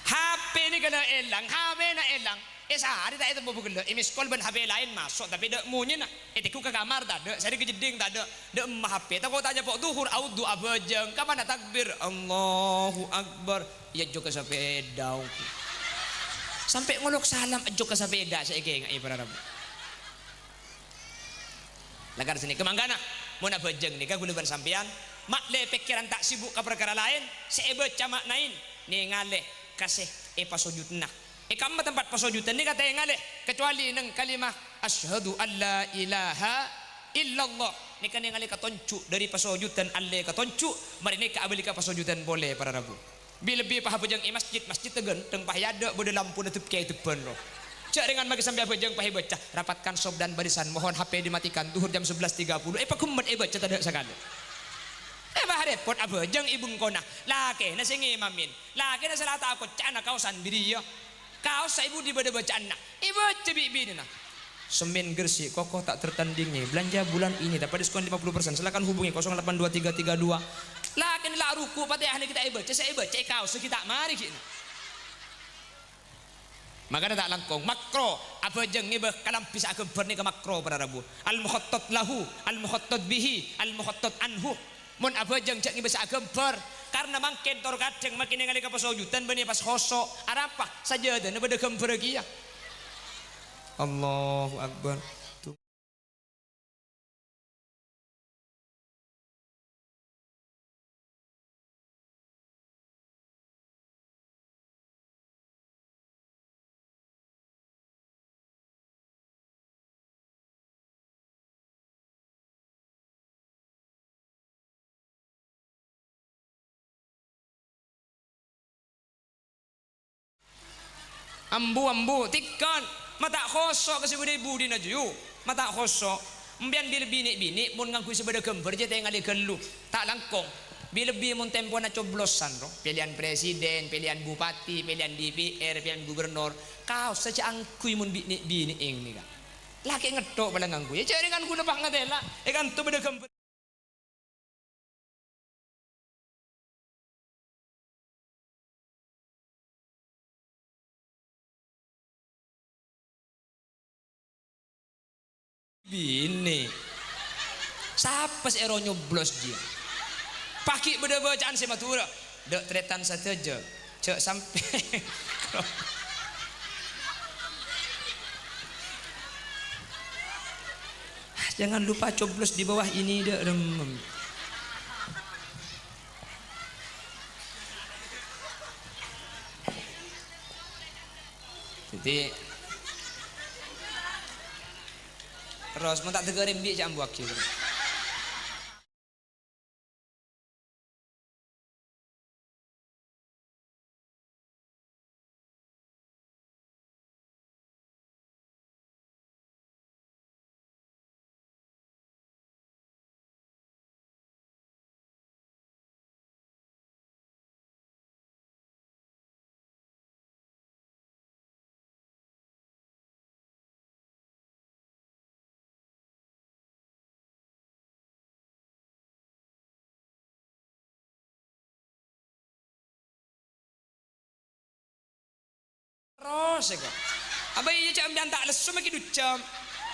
HP ni kana elang HP na elang Sehari tak itu bubu gelo. Miskol ben HP lain masuk tapi dek munyi nak. Tiku ke kamar tak ada. Saya ke jeding tak ada. Dek emah HP. Tak kau tanya pok duhur audu abajeng. Kapan nak takbir? Allahu Akbar. Ya juga sepeda. Sampai ngolok salam juga sepeda saya ingat para rabu. Lagar sini kemanggana. Mau nak bajeng ni kan gula ban sampean. Mak le pikiran tak sibuk ke perkara lain. Saya baca maknain. Ni ngaleh kasih pasujud nak. Kamu tempat pasujudan ni kata yang ngaleh kecuali neng kalimah asyhadu alla ilaha illallah. Ni kan yang ngaleh katoncu dari pasujudan alle katoncu. Mari ni ka abeli ka pasujudan boleh para rabu. Lebih paham bejang masjid tegan teng pahayada bode lampu nutup kiai tepen roh. Cak dengan bagi sampai bejang pahi baca rapatkan sob dan barisan mohon HP dimatikan duhur jam 11.30. Pakumat baca tak ada sekali. Bahare pot apa jeng ibu kona laki nasi ngimamin laki nasi lata aku cana kau sendiri ya kau sa ibu di bacaan nak ibu cebi bini nak semen gersi kokoh tak tertandingi belanja bulan ini dapat diskon 50%. Silakan hubungi 082332 laki ni lah ruku patih ahli kita ibu saya ibu cek kau sekitar mari kita maka tak langkong makro apa jeng ibu kalam pisah ke berni ke makro pada rabu al mukhottot lahu al mukhottot bihi al mukhottot anhu mun apa jeng cak ngi bisa gembar karena mangken tor kadang makin ngali ka pasujudan bani pas khosok arapa saja dan beda gembar lagi ya Allahu Akbar. Ambu tikkan mata khosok ke sebeda budi na juyu mata khosok mbian bil bini mun ngangku sebeda gember je tengali gelu tak langkong bil mun tempo na coblosan ro pilihan presiden pilihan bupati pilihan DPR pilihan gubernur kau saja angkui mun bini ing ni kan laki ngedok bala ngangku ya cari kan guna pak ngadela kan tu beda gember bini siapa sih ero nyoblos dia paki beda bacaan si matura dek tretan saja cek sampai jangan lupa coblos di bawah ini dek remem jadi terus mau tak tegerim bi jam buak gitu. Terus ya kok. Abai iya cak ambian tak lesu maki ducam.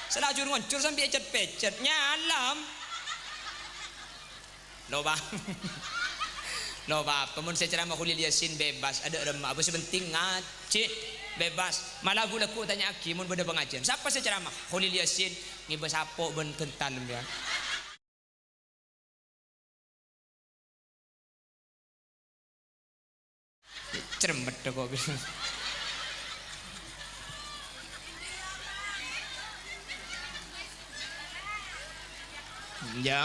Selajur ngoncur sampai ecet pecet nyalam. Loba. Loba, pemun saya ceramah Khulil Yasin bebas, ada remah. Apa sebenting ngaji bebas. Malah gula ku tanya aki mun beda pengajian. Siapa saya ceramah? Khulil Yasin ngibas apok ben kentan ya. Cermet kok. Ya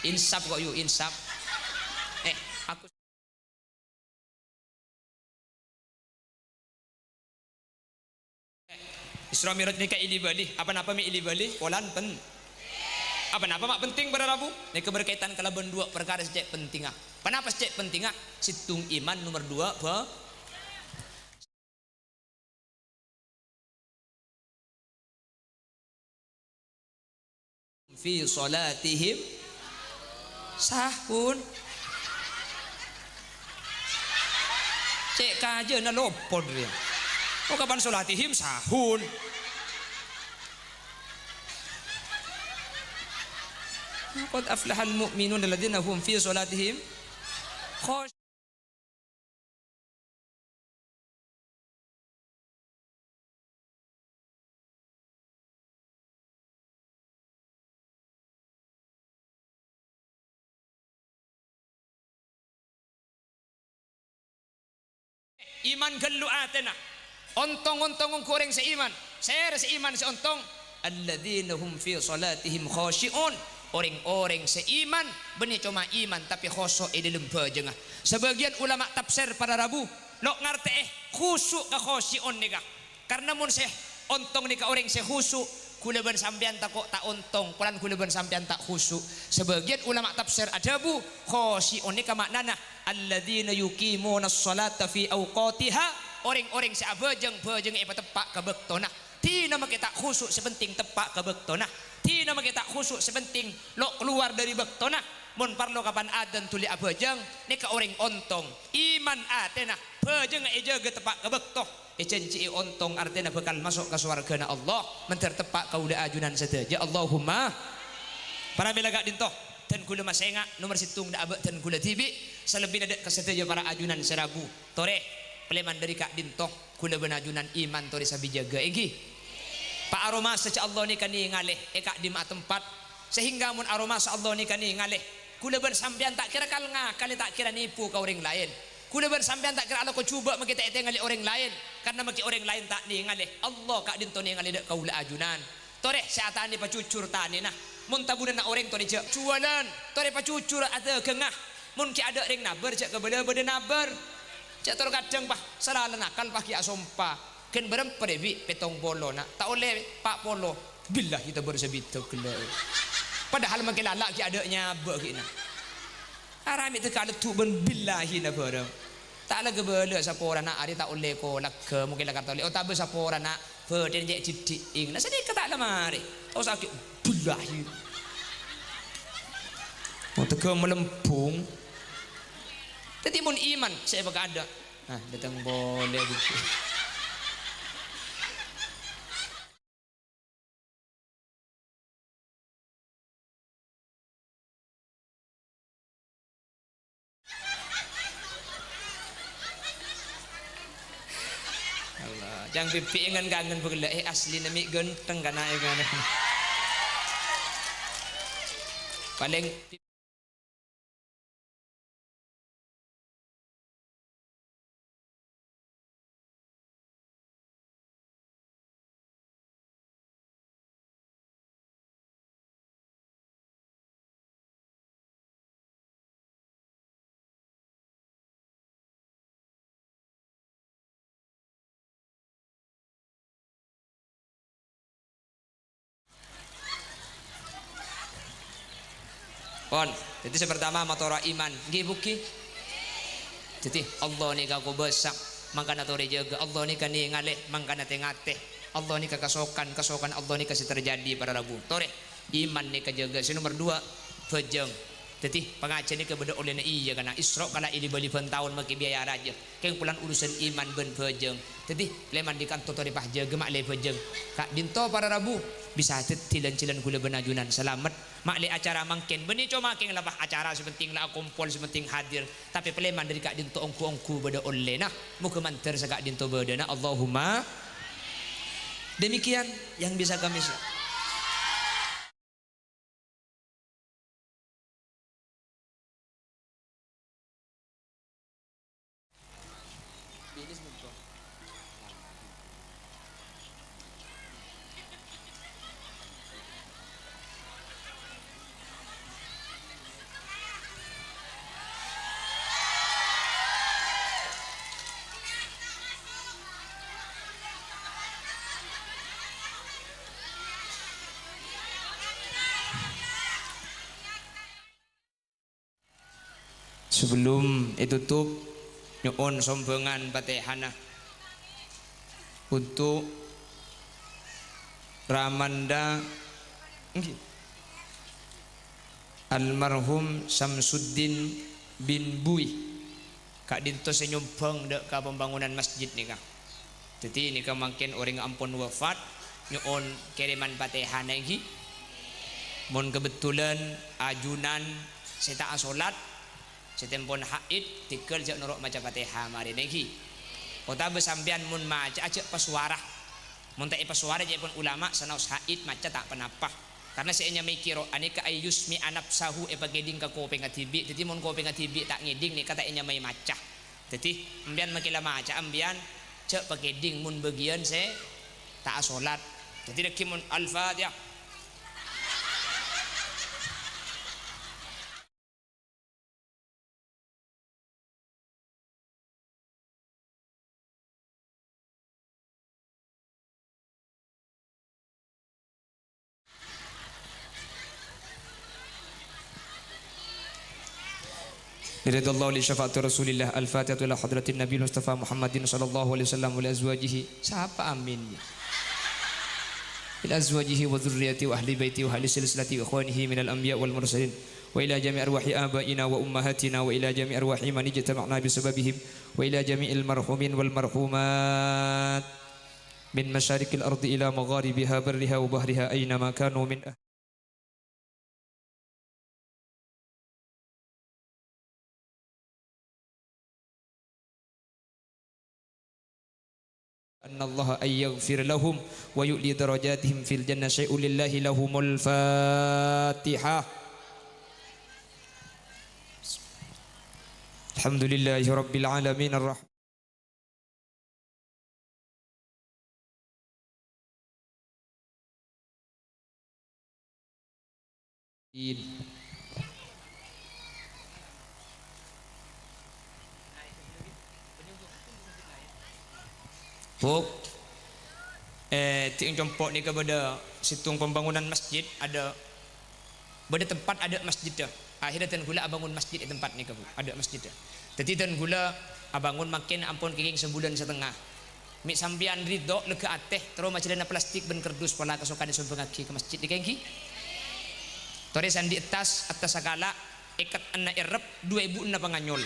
insaf kok yuk insaf aku Isra Mi'raj ni ka ili bali apa-apa mi ili bali polan pen apa-apa mak penting pada Rabu ni keberkaitan kalaban dua perkara secek penting ah kenapa secek penting ah situng iman nomor 2 fi salatihim sahun cek kaje na lopod dia Oh kapan solatihim sahun. Qad aflahal mu'minun alladzina hum fi solatihim khusyu'un. Iman gelu atena ontong-ontong goreng seiman ser seiman seontong alladzina hum fi salatihim khashi'un orang-orang seiman benih cuma iman tapi khusyuk dalam bajengah. Sebagian ulama tafsir pada Rabu lo ngerti khusyuk ka khashi'un nika karena mun seh ontong nika orang seh khusyuk kuleban sampean tak kok tak ontong kulan kuleban sampean tak khusyuk. Sebagian ulama tafsir adabu khashi'un nika maknana alladzina yuqimuna sholata fi awqatiha orang-orang si abajeng ipa tepak ka bektona tina make tak khusyuk sepenting tepak ka bektona tina make tak khusyuk sepenting lo keluar dari bektona mun parlo kapan adan tuli abajeng nika orang ontong iman atena bajeng ejaga tepak ka bektoh ecenci ontong artinya bakal masuk ke surga Allah menter tepak kauda ajunan saja Allahumma para belaga dintoh dan kula masenga nomor situng da abek dan kula tibi selebih ada kesetuju para ajunan serabu tore peleman dari kak dintoh kula benajunan iman tore sabi jaga egi pak aroma seca Allah ni kani ngaleh eka di mak tempat sehingga mun aroma sa Allah ni kani ngaleh kula ben sampean tak kira kal ngakali tak kira nipu ka orang lain kula ben sampean tak kira Allah ko cuba makita ngali orang lain karena maki orang lain tak ni ngaleh Allah kak dintoh ni ngaleh dak kaula ajunan tore seatani pacucur tani nah mun tabunan na orang tore cek cualan tore pacucur ada kengah mun ki ada ring naber cek kebeda beda naber cek tore kadang pah salah nakal pah ki asompa ken berem pedebi petong polo nak tak oleh pak polo billah kita bersebita kela padahal makin lalak ki ada nyaba ki na arami te kala tu ben billahi na berem tak lagi bela sapa orang nak ari tak oleh ko laga mungkin laga tak oleh oh tak be sapa orang nak beden jek cidik ing nah sedikit tak lemari oh sakit billahi oh tega melempung tadi mun iman saya bakal ada datang boleh gitu Allah jangan pipi ingan kangen begala asli nami genteng kana kan paling pon jadi pertama motora iman nggih buki jadi Allah ni kaku besak mangkana tore jaga Allah ni kan ngaleh mangkana tengate Allah ni kasokan Allah ni kasih terjadi pada rabu tore iman ni kajaga si nomor 2 bejeng jadi pengajian ni kepada oleh na iya kana Isra kala ini beli tahun maki biaya raja keng pulan urusan iman ben bejeng jadi leman di kantor tore pah jaga mak le bejeng kak dinto para rabu bisa tilan-tilan gula benajunan selamat mak le acara mangken beni cuma keng labah acara sepenting lah kumpul sepenting hadir tapi peleman dari kak dinto ongku beda oleh nah muka manter sa kak dinto beda nah Allahumma demikian yang bisa kami sebelum itu tutup nyuun sombongan Fatihana untuk Ramanda almarhum Samsuddin bin Bui kak dinto senyumbang dek ka pembangunan masjid nih kak Jadi ini makin orang ampun wafat nyuon kiriman Fatihah lagi. Mun kebetulan ajunan seta salat setempon haid tikel jak nuruk maca Fatihah mari lagi. Kota besampian mun maca aja pesuarah. Mun tak pesuarah je pun ulama sanaus haid maca tak penapah. Karena saya mikir aneka ayusmi anap sahu epageding ka kopi ngatibi. Jadi mun kopi ngatibi tak ngeding ni kata nya mai maca. Jadi ambian makila maca ambian cek pageding mun bagian se tak salat. Jadi dak mun al-Fatihah. Ridallahu li syafaati Rasulillah al-Fatihatu ila hadratin Nabi Mustafa Muhammadin sallallahu alaihi wasallam wa azwajihi. Siapa amin? Ila azwajihi wa dzurriyyati wa ahli baiti wa ahli silsilati wa ikhwanihi minal anbiya wal mursalin wa ila jami' arwahi abaina wa ummahatina wa ila jami' arwahi man ijtama'na bi sababihim wa ila jami'il marhumin wal marhumat min masyariqil ardi ila magharibiha barriha wa bahriha aina ma kanu min anna Allah ay yaghfir lahum wa yu'li darajatihim fil jannah syai'un lillahi lahumul Fatihah. Alhamdulillahi rabbil alamin arrahman Buk, tiang compok ni kepada situng pembangunan masjid ada tempat ada masjid dah. Akhirnya tan gula abangun masjid di tempat ni kebu ada masjid dah. Jadi tan gula abangun makin ampun kenging sebulan setengah. Mik sambian ridho leke ateh terus macam dana plastik ben kerdus pola kesokan di sumpah kaki ke masjid di kengki. Toresan di atas segala ikat anak irep 2000 na panganyol.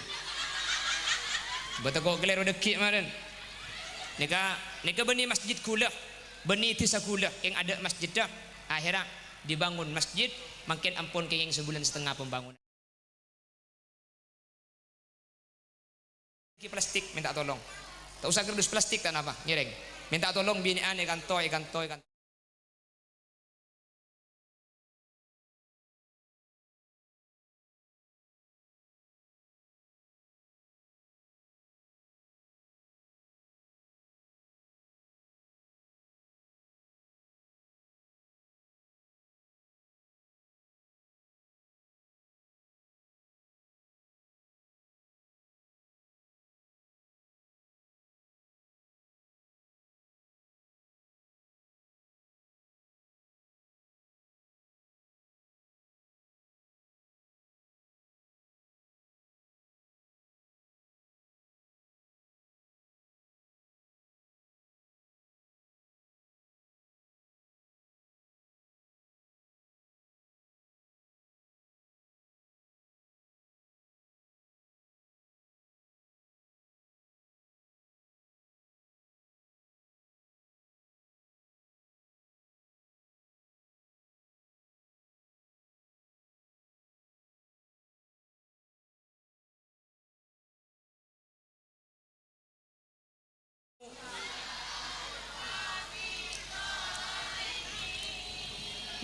Betul kok kelero dekik maren. Nika beni masjid kula, beni tisa kula yang ada masjid dah. Akhirnya dibangun masjid, makin ampun kenging sebulan setengah pembangunan. Plastik minta tolong. Tak usah kerdus plastik tak apa, nyereng. Minta tolong binian ikan toy.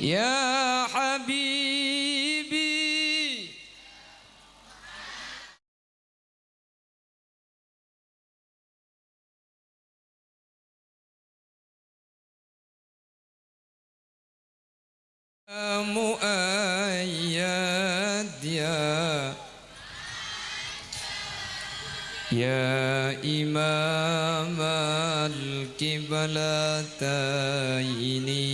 Ya Habibi ya Muayyad ya Imam al-Qiblataini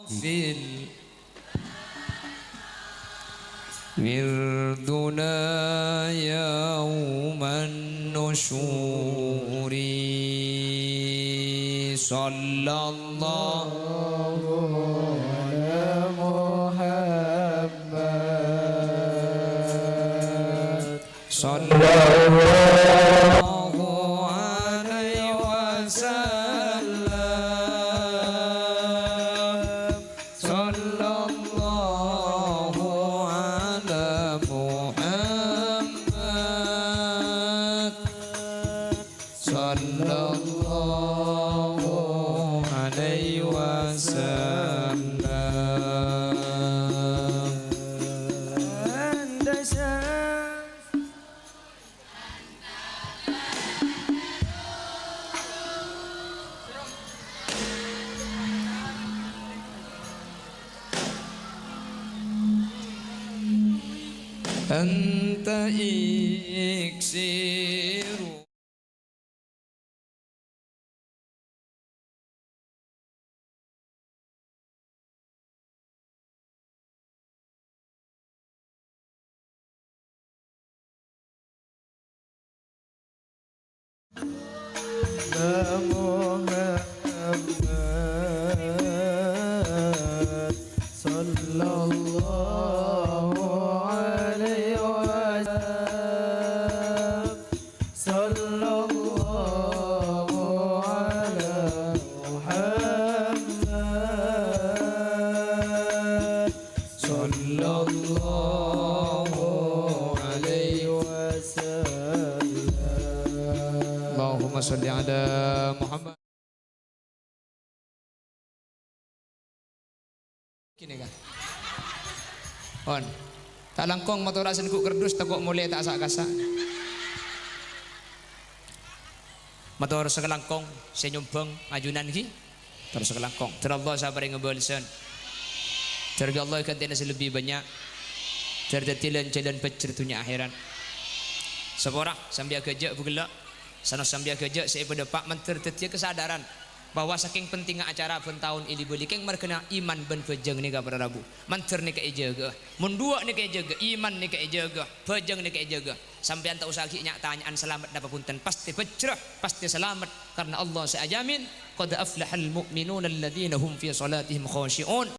fil wirduna yauman nusyuri sallallahu ala Muhammad sallallahu alaihi wasallam sallallahu ala Muhammad sallallahu alaihi wasallam. Anta iksiru Muhammad sallallahu alaihi wasallam sallallahu ala Muhammad sallallahu alaihi wasallam. Allahumma sholli ala Muhammad. Kini kan on tak langkong motor asin ku kerdus tak kok mulai tak sak kasak motor sekelangkong senyumbang ajunan ki terus sekelangkong terallah sabar yang ngebalsan terga Allah ikan tiada lebih banyak terdetilan jalan pecertunya akhirat seborah sambil kerja bugelak sana sambil kerja saya pada pak menteri tetia kesadaran bahwa saking pentingnya acara pun tahun ini boleh keng merkena iman ben pejeng ni ka para rabu manter ni ka ejaga mundua ni ka ejaga iman ni ka ejaga pejeng ni ka ejaga sampean tak usah nyak tanyaan selamat dapat punten pasti pecrah pasti selamat karena Allah saya jamin qad aflahal mu'minuna alladhina hum fi salatihim khashi'un.